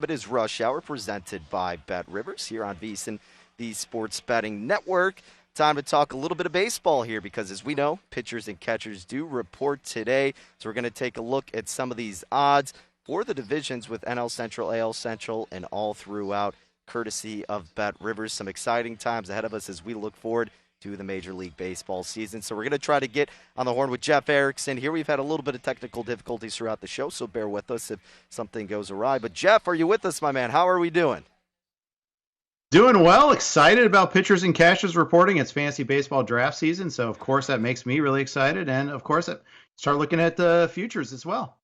It is Rush Hour presented by Bet Rivers here on VSiN, the Sports Betting Network. Time to talk a little bit of baseball here because, as we know, pitchers and catchers do report today. So we're going to take a look at some of these odds for the divisions with NL Central, AL Central, and all throughout, courtesy of Bet Rivers. Some exciting times ahead of us as we look forward to the Major League Baseball season. So we're going to try to get on the horn with Jeff Erickson here. We've had a little bit of technical difficulties throughout the show, so bear with us if something goes awry. But Jeff, are you with us, my man? How are we doing? Doing well. Excited about pitchers and catchers reporting. It's fantasy baseball draft season, so of course that makes me really excited. And of course, start looking at the futures as well.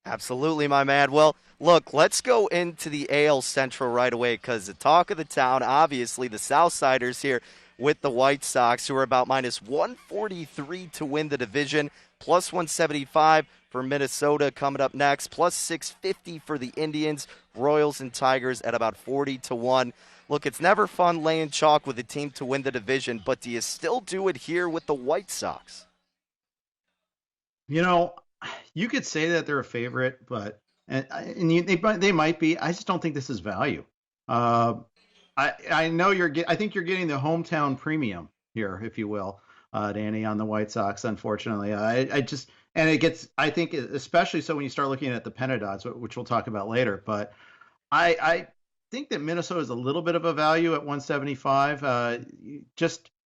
Absolutely, my man. Well, look, let's go into the AL Central right away because the talk of the town, obviously, the Southsiders here with the White Sox, who are about minus 143 to win the division, plus 175 for Minnesota coming up next, plus 650 for the Indians, Royals, and Tigers at about 40 to 1. Look, it's never fun laying chalk with a team to win the division, but do you still do it here with the White Sox? You know, you could say that they're a favorite, but they might be. I just don't think this is value. I know I think you're getting the hometown premium here, if you will, Danny, on the White Sox. Unfortunately, I think especially so when you start looking at the pennant odds, which we'll talk about later. But I think that Minnesota is a little bit of a value at 175.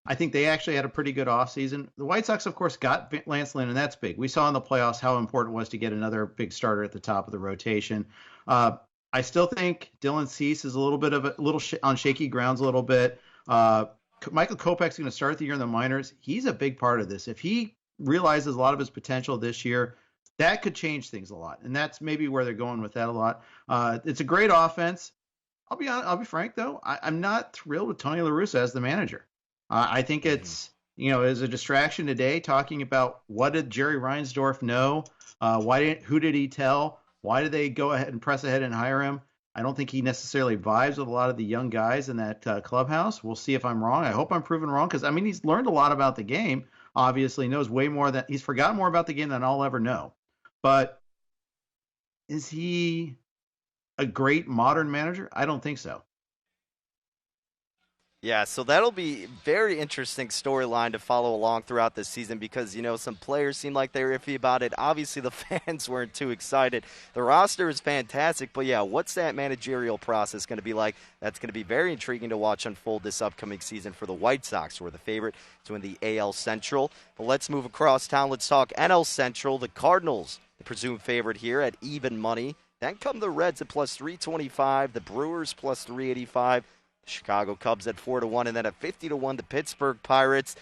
I think they actually had a pretty good offseason. The White Sox, of course, got Lance Lynn, and that's big. We saw in the playoffs how important it was to get another big starter at the top of the rotation. I still think Dylan Cease is a little bit on shaky grounds a little bit. Michael Kopech's going to start the year in the minors. He's a big part of this. If he realizes a lot of his potential this year, that could change things a lot. And that's maybe where they're going with that a lot. It's a great offense. I'll be frank, though. I'm not thrilled with Tony La Russa as the manager. I think it's, as a distraction today, talking about what did Jerry Reinsdorf know? Who did he tell? Why did they go ahead and press ahead and hire him? I don't think he necessarily vibes with a lot of the young guys in that clubhouse. We'll see if I'm wrong. I hope I'm proven wrong because, he's learned a lot about the game. Obviously, knows way more he's forgotten more about the game than I'll ever know. But is he a great modern manager? I don't think so. Yeah, so that'll be very interesting storyline to follow along throughout this season because, some players seem like they were iffy about it. Obviously, the fans weren't too excited. The roster is fantastic, but yeah, what's that managerial process going to be like? That's going to be very intriguing to watch unfold this upcoming season for the White Sox, who are the favorite to win the AL Central. But let's move across town. Let's talk NL Central. The Cardinals, the presumed favorite here at even money. Then come the Reds at plus 325, the Brewers plus 385. Chicago Cubs at 4-1, and then at 50-1, the Pittsburgh Pirates.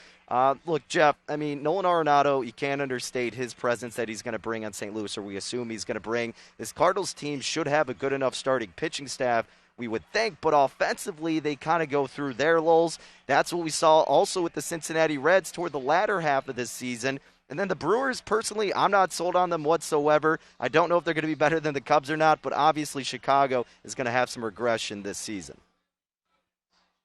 Look, Jeff, Nolan Arenado, you can't understate his presence that he's going to bring on St. Louis, or we assume he's going to bring. This Cardinals team should have a good enough starting pitching staff, we would think, but offensively, they kind of go through their lulls. That's what we saw also with the Cincinnati Reds toward the latter half of this season. And then the Brewers, personally, I'm not sold on them whatsoever. I don't know if they're going to be better than the Cubs or not, but obviously Chicago is going to have some regression this season.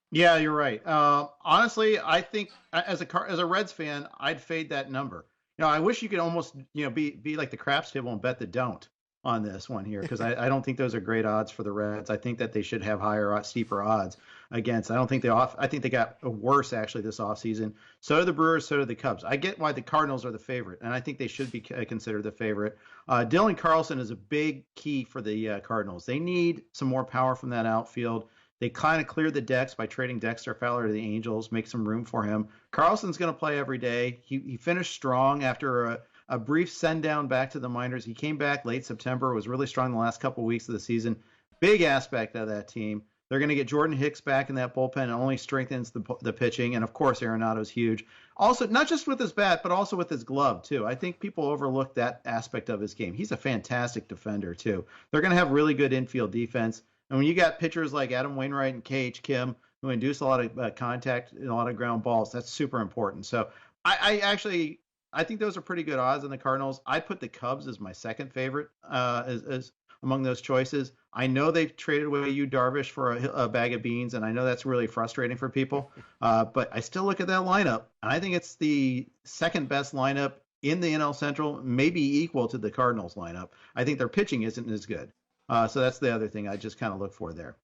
Yeah, you're right. Honestly, I think as a Reds fan, I'd fade that number. I wish you could almost, be like the craps table and bet the don't on this one here because I don't think those are great odds for the Reds. I think that they should have higher, steeper odds against. I think they got worse actually this offseason. So do the Brewers, so do the Cubs. I get why the Cardinals are the favorite, and I think they should be considered the favorite. Dylan Carlson is a big key for the Cardinals. They need some more power from that outfield. They kind of cleared the decks by trading Dexter Fowler to the Angels, make some room for him. Carlson's going to play every day. He finished strong after a brief send down back to the minors. He came back late September, was really strong the last couple of weeks of the season. Big aspect of that team. They're going to get Jordan Hicks back in that bullpen. It only strengthens the pitching. And, of course, Arenado's huge. Also, not just with his bat, but also with his glove, too. I think people overlook that aspect of his game. He's a fantastic defender, too. They're going to have really good infield defense. And when you got pitchers like Adam Wainwright and KH Kim who induce a lot of contact and a lot of ground balls, that's super important. So I think those are pretty good odds on the Cardinals. I'd put the Cubs as my second favorite as among those choices. I know they've traded away Yu Darvish for a bag of beans, and I know that's really frustrating for people. But I still look at that lineup, and I think it's the second best lineup in the NL Central, maybe equal to the Cardinals lineup. I think their pitching isn't as good. So that's the other thing I just kind of look for there.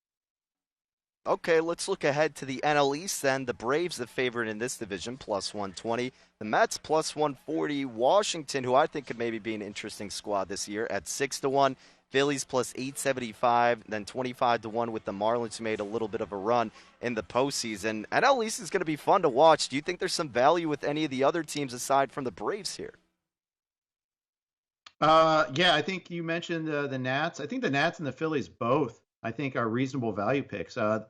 Okay, let's look ahead to the NL East then. The Braves, the favorite in this division, plus 120. The Mets, plus 140. Washington, who I think could maybe be an interesting squad this year, at 6 to 1. Phillies, plus 875. Then 25 to 1 with the Marlins, who made a little bit of a run in the postseason. NL East is going to be fun to watch. Do you think there's some value with any of the other teams aside from the Braves here? Yeah, I think you mentioned the Nats. I think the Nats and the Phillies both, I think, are reasonable value picks. The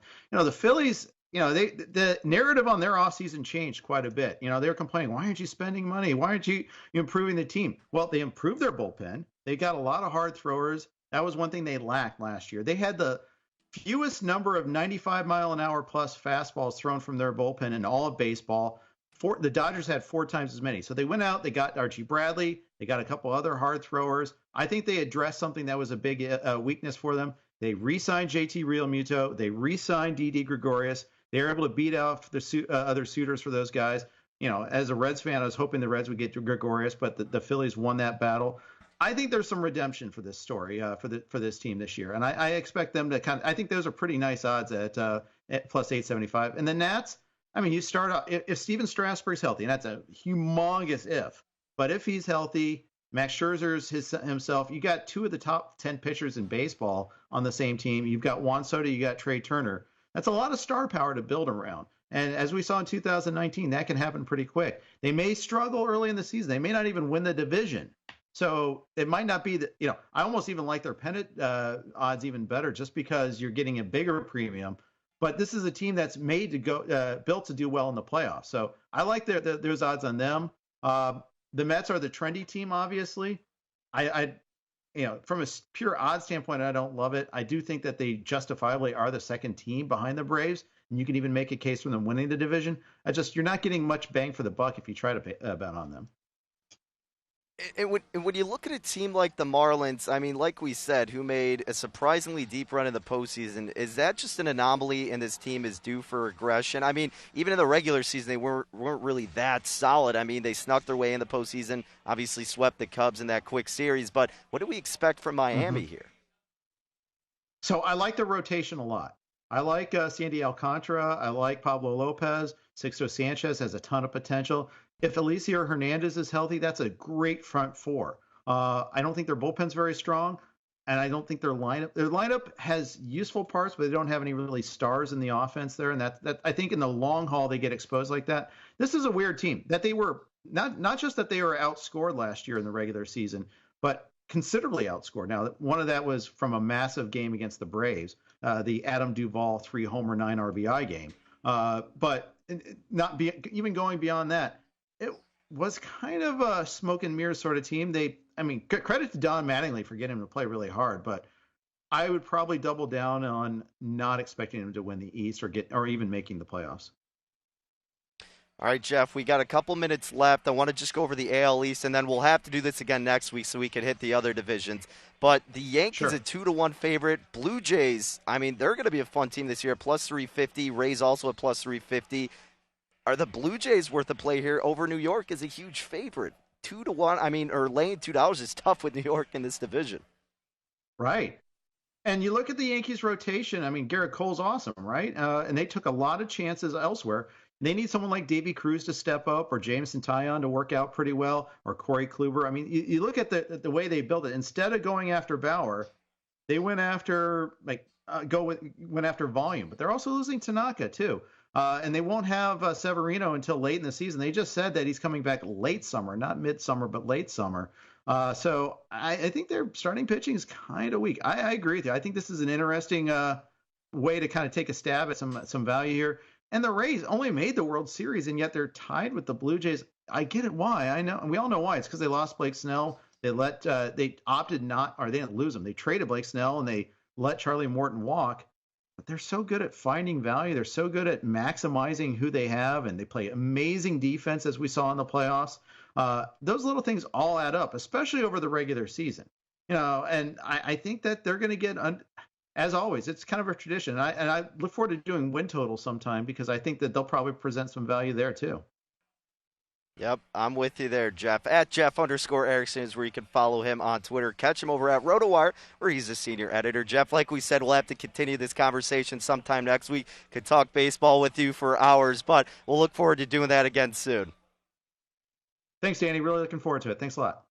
Phillies, the narrative on their offseason changed quite a bit. They were complaining, why aren't you spending money? Why aren't you improving the team? Well, they improved their bullpen. They got a lot of hard throwers. That was one thing they lacked last year. They had the fewest number of 95-mile-an-hour plus fastballs thrown from their bullpen in all of baseball. The Dodgers had 4 times as many. So they went out, they got Archie Bradley, they got a couple other hard throwers. I think they addressed something that was a big weakness for them. They re-signed JT Realmuto. They re-signed Didi Gregorius. They were able to beat out the other suitors for those guys. As a Reds fan, I was hoping the Reds would get to Gregorius, but the Phillies won that battle. I think there's some redemption for this story for this team this year, and I expect them to I think those are pretty nice odds at plus 875. And the Nats, I mean, you start out if Steven Strasburg's healthy, and that's a humongous if. But if he's healthy, Max Scherzer's himself, you got 2 of the top 10 pitchers in baseball on the same team. You've got Juan Soto, you got Trey Turner. That's a lot of star power to build around. And as we saw in 2019, that can happen pretty quick. They may struggle early in the season. They may not even win the division. So it might not be that, I almost even like their pennant odds even better just because you're getting a bigger premium. But this is a team that's made to go, built to do well in the playoffs. So I like those odds on them. The Mets are the trendy team, obviously. From a pure odds standpoint, I don't love it. I do think that they justifiably are the second team behind the Braves, and you can even make a case for them winning the division. You're not getting much bang for the buck if you try to bet on them. And when you look at a team like the Marlins, I mean, like we said, who made a surprisingly deep run in the postseason, is that just an anomaly and this team is due for regression? I mean, even in the regular season, they weren't really that solid. I mean, they snuck their way in the postseason, obviously swept the Cubs in that quick series. But what do we expect from Miami here? So I like the rotation a lot. I like Sandy Alcantara. I like Pablo Lopez. Sixto Sanchez has a ton of potential. If Alicia Hernandez is healthy, that's a great front four. I don't think their bullpen's very strong, and I don't think their lineup has useful parts, but they don't have any really stars in the offense there. And that I think in the long haul they get exposed like that. This is a weird team that they were not just that they were outscored last year in the regular season, but considerably outscored. Now, one of that was from a massive game against the Braves, the Adam Duvall 3-homer 9 RBI game. But even going beyond that, it was kind of a smoke and mirrors sort of team. Credit to Don Mattingly for getting him to play really hard, but I would probably double down on not expecting him to win the East or even making the playoffs. All right, Jeff, we got a couple minutes left. I want to just go over the AL East, and then we'll have to do this again next week so we can hit the other divisions. But the Yankees, sure. A 2-1 favorite. Blue Jays, I mean, they're going to be a fun team this year, plus 350. Rays also at plus 350. Are the Blue Jays worth a play here over New York is a huge favorite? 2-1, or laying $2 is tough with New York in this division. Right. And you look at the Yankees rotation, Garrett Cole's awesome, right? And they took a lot of chances elsewhere. They need someone like Davey Cruz to step up, or Jameson Taillon to work out pretty well, or Corey Kluber. You look at the way they built it. Instead of going after Bauer, they went after went after volume. But they're also losing Tanaka too, and they won't have Severino until late in the season. They just said that he's coming back late summer, not midsummer, but late summer. So I think their starting pitching is kind of weak. I agree with you. I think this is an interesting way to kind of take a stab at some value here. And the Rays only made the World Series, and yet they're tied with the Blue Jays. I get it why. I know, and we all know why. It's because they lost Blake Snell. They opted not, or they didn't lose him. They traded Blake Snell, and they let Charlie Morton walk. But they're so good at finding value. They're so good at maximizing who they have, and they play amazing defense, as we saw in the playoffs. Those little things all add up, especially over the regular season. And I think that they're going to get as always, it's kind of a tradition. And I look forward to doing win totals sometime because I think that they'll probably present some value there too. Yep, I'm with you there, Jeff. At Jeff_Erickson is where you can follow him on Twitter. Catch him over at RotoWire, where he's a senior editor. Jeff, like we said, we'll have to continue this conversation sometime next week. Could talk baseball with you for hours, but we'll look forward to doing that again soon. Thanks, Danny. Really looking forward to it. Thanks a lot.